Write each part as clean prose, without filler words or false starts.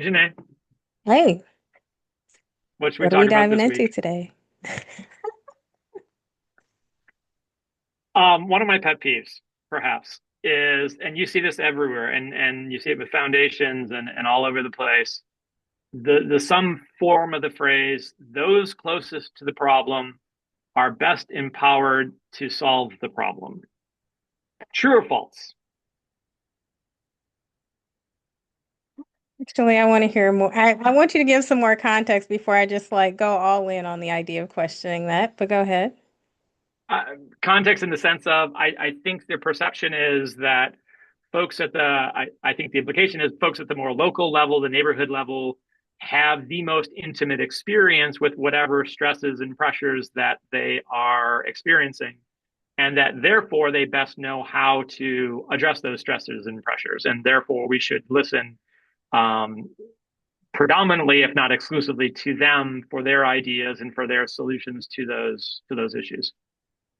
Janae, Hey, what should we what are we talk about diving this into week? today? One of my pet peeves, perhaps, is, and you see this everywhere, and you see it with foundations and all over the place. The some form of the phrase, those closest to the problem are best empowered to solve the problem. True or false? Actually, I want to hear more. I want you to give some more context before I just like go all in on the idea of questioning that, but go ahead. Uh, Context in the sense of, I think the perception is that folks at I think the implication is folks at the more local level, the neighborhood level, have the most intimate experience with whatever stresses and pressures that they are experiencing, and that therefore they best know how to address those stresses and pressures, and therefore we should listen, um, predominantly, if not exclusively, to them for their ideas and for their solutions to those issues.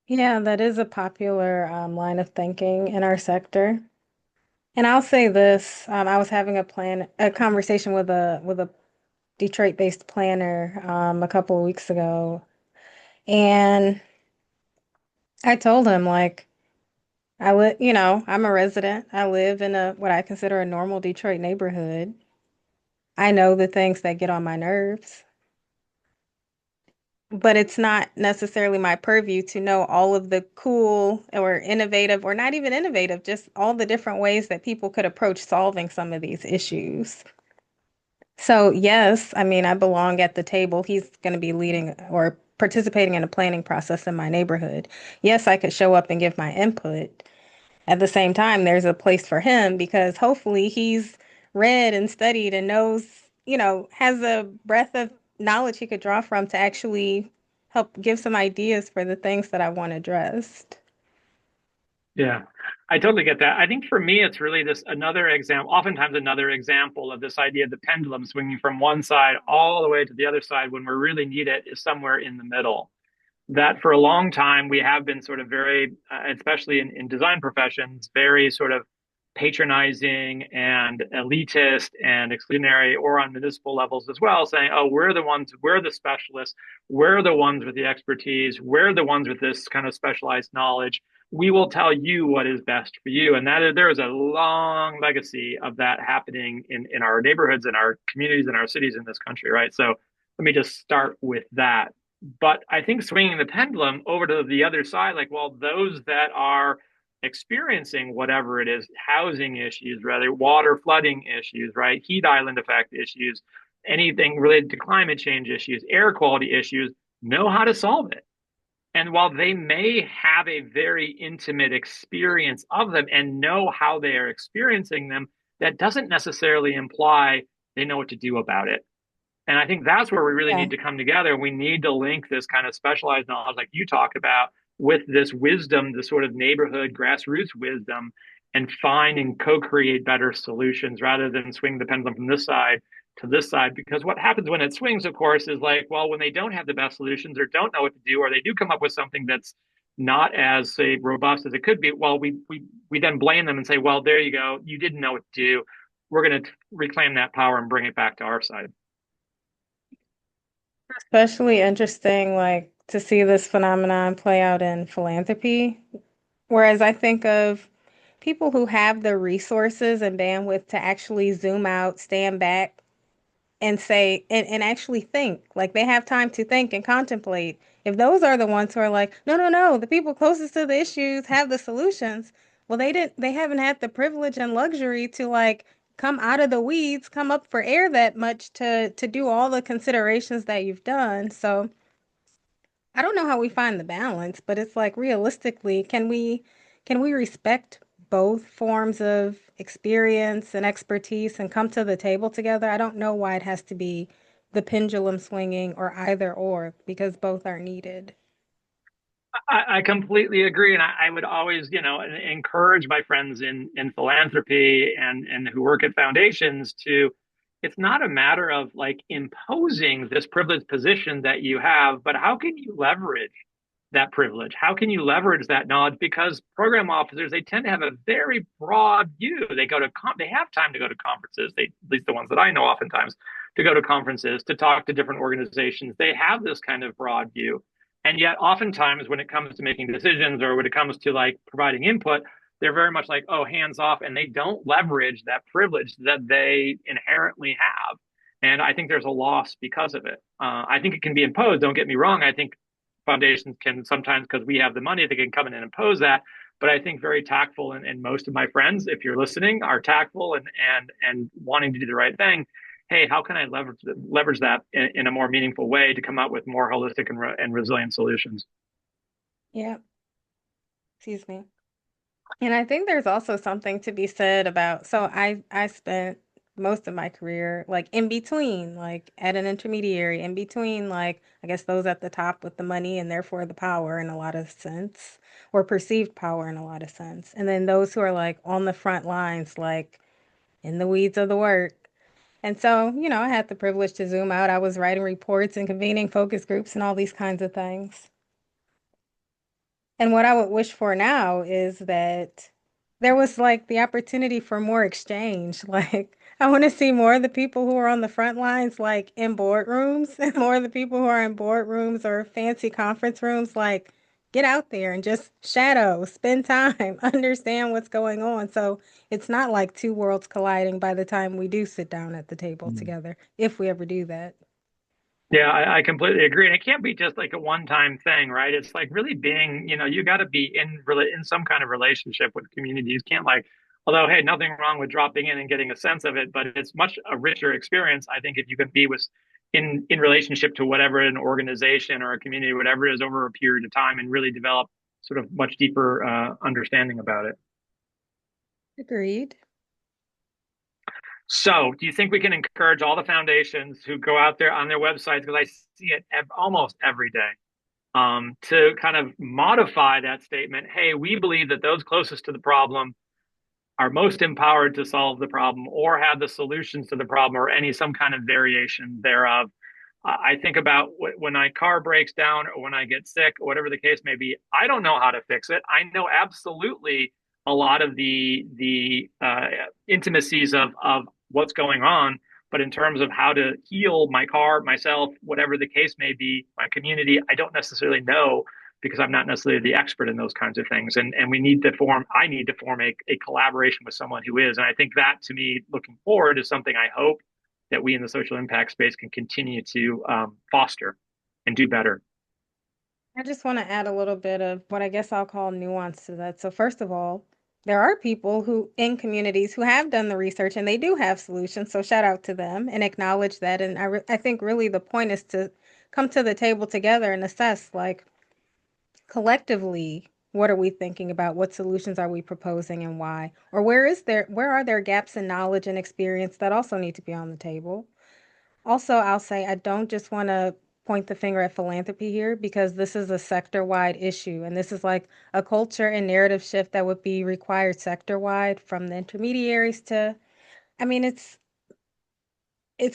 Yeah, that is a popular line of thinking in our sector. And I'll say this, I was having a conversation with a Detroit-based planner a couple of weeks ago, and I told him like I'm a resident. I live in a what I consider a normal Detroit neighborhood. I know the things that get on my nerves, but it's not necessarily my purview to know all of the cool or innovative, or not even innovative, just all the different ways that people could approach solving some of these issues. So, yes, I mean, I belong at the table. He's going to be leading or participating in a planning process in my neighborhood. Yes, I could show up and give my input. At the same time, there's a place for him because hopefully he's read and studied and knows, has a breadth of knowledge he could draw from to actually help give some ideas for the things that I want addressed. Yeah, I totally get that. I think for me, it's really this another example, oftentimes another example of this idea of the pendulum swinging from one side all the way to the other side when we really need it is somewhere in the middle. That for a long time, we have been sort of very, especially in design professions, very sort of patronizing and elitist and exclusionary, or on municipal levels as well, saying, oh, we're the ones, we're the specialists, we're the ones with the expertise, we're the ones with this kind of specialized knowledge. We will tell you what is best for you. And that is, there is a long legacy of that happening in our neighborhoods, in our communities, in our cities in this country, right? So let me just start with that. But I think swinging the pendulum over to the other side, like, well, those that are experiencing whatever it is, housing issues, rather water flooding issues, right? Heat island effect issues, anything related to climate change issues, air quality issues, know how to solve it. And while they may have a very intimate experience of them and know how they are experiencing them, that doesn't necessarily imply they know what to do about it. And I think that's where we really Yeah. need to come together. We need to link this kind of specialized knowledge, like you talked about, with this wisdom, the sort of neighborhood grassroots wisdom, and find and co create better solutions rather than swing the pendulum from this side to this side. Because what happens when it swings, of course, is like, well, when they don't have the best solutions or don't know what to do, or they do come up with something that's not as, say, robust as it could be, well, we then blame them and say, well, there you go, you didn't know what to do. We're going to reclaim that power and bring it back to our side. Especially interesting, like to see this phenomenon play out in philanthropy. Whereas I think of people who have the resources and bandwidth to actually zoom out, stand back, and say and actually think like they have time to think and contemplate. If those are the ones who are like, no, no, no, the people closest to the issues have the solutions, well, they haven't had the privilege and luxury to like come out of the weeds, come up for air that much to do all the considerations that you've done. So I don't know how we find the balance, but it's like realistically, can we respect both forms of experience and expertise and come to the table together? I don't know why it has to be the pendulum swinging or either or because both are needed. I completely agree, and I would always, encourage my friends in philanthropy and who work at foundations to. It's not a matter of like imposing this privileged position that you have, but how can you leverage that privilege? How can you leverage that knowledge? Because program officers, they tend to have a very broad view. They have time to go to conferences. They, at least the ones that I know, oftentimes to go to conferences, to talk to different organizations. They have this kind of broad view. And yet, oftentimes, when it comes to making decisions or when it comes to like providing input, they're very much like, oh, hands off, and they don't leverage that privilege that they inherently have. And I think there's a loss because of it. I think it can be imposed. Don't get me wrong. I think foundations can sometimes, because we have the money, they can come in and impose that. But I think very tactful, and most of my friends, if you're listening, are tactful and wanting to do the right thing. Hey, how can I leverage that in a more meaningful way to come out with more holistic and resilient solutions? Yeah, excuse me. And I think there's also something to be said about, so I spent most of my career like in between, like at an intermediary, in between, like I guess those at the top with the money and therefore the power in a lot of sense, or perceived power in a lot of sense. And then those who are like on the front lines, like in the weeds of the work. And so, I had the privilege to zoom out. I was writing reports and convening focus groups and all these kinds of things. And what I would wish for now is that there was like the opportunity for more exchange. Like, I want to see more of the people who are on the front lines, like in boardrooms, and more of the people who are in boardrooms or fancy conference rooms, like, get out there and just shadow, spend time, understand what's going on. So it's not like two worlds colliding by the time we do sit down at the table together, if we ever do that. Yeah, I completely agree. And it can't be just like a one-time thing, right? It's like really being, you got to be in some kind of relationship with communities. You can't like, although, hey, nothing wrong with dropping in and getting a sense of it, but it's much a richer experience, I think, if you can be with in relationship to whatever an organization or a community, whatever it is, over a period of time and really develop sort of much deeper understanding about it. Agreed. So, do you think we can encourage all the foundations who go out there on their websites, because I see it almost every day, to kind of modify that statement? Hey, we believe that those closest to the problem are most empowered to solve the problem or have the solutions to the problem or some kind of variation thereof. I think about when my car breaks down or when I get sick, or whatever the case may be. I don't know how to fix it. I know absolutely a lot of the intimacies of what's going on, but in terms of how to heal my car, myself, whatever the case may be, my community, I don't necessarily know, because I'm not necessarily the expert in those kinds of things. And I need to form a collaboration with someone who is. And I think that, to me, looking forward, is something I hope that we in the social impact space can continue to foster and do better. I just want to add a little bit of what I guess I'll call nuance to that. So, first of all, there are people who in communities who have done the research and they do have solutions. So, shout out to them and acknowledge that. And I think really the point is to come to the table together and assess, like, collectively, what are we thinking about? What solutions are we proposing and why? Or where are there gaps in knowledge and experience that also need to be on the table? Also, I'll say I don't just want to point the finger at philanthropy here, because this is a sector-wide issue and this is like a culture and narrative shift that would be required sector-wide from the intermediaries to, I mean, it's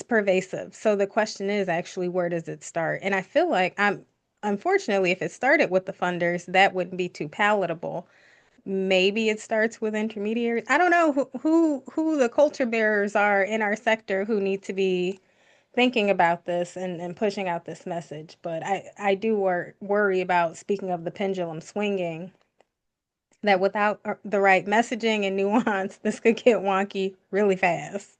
pervasive. So the question is actually, where does it start? And I feel like unfortunately, if it started with the funders, that wouldn't be too palatable. Maybe it starts with intermediaries. I don't know who the culture bearers are in our sector who need to be thinking about this and pushing out this message. But I do worry about, speaking of the pendulum swinging, that without the right messaging and nuance, this could get wonky really fast.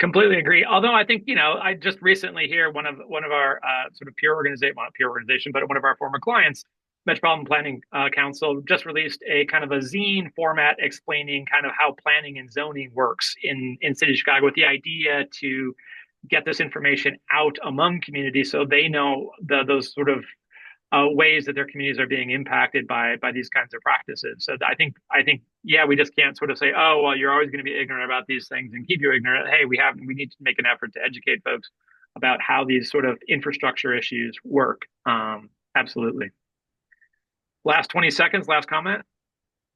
Completely agree. Although I think, I just recently here, one of our sort of peer organization, well, not peer organization, but one of our former clients, Metropolitan Planning Council, just released a kind of a zine format explaining kind of how planning and zoning works in city of Chicago, with the idea to get this information out among communities so they know those sort of ways that their communities are being impacted by these kinds of practices. So I think yeah, we just can't sort of say, oh well, you're always going to be ignorant about these things and keep you ignorant. Hey, we need to make an effort to educate folks about how these sort of infrastructure issues work. Absolutely. Last 20 seconds. Last comment.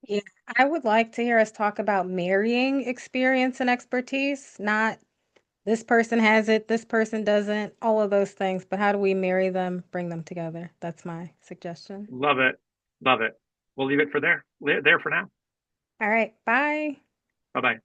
Yeah, I would like to hear us talk about marrying experience and expertise, not This person has it, this person doesn't, all of those things. But how do we marry them, bring them together? That's my suggestion. Love it. Love it. We'll leave it for there for now. All right, bye. Bye bye.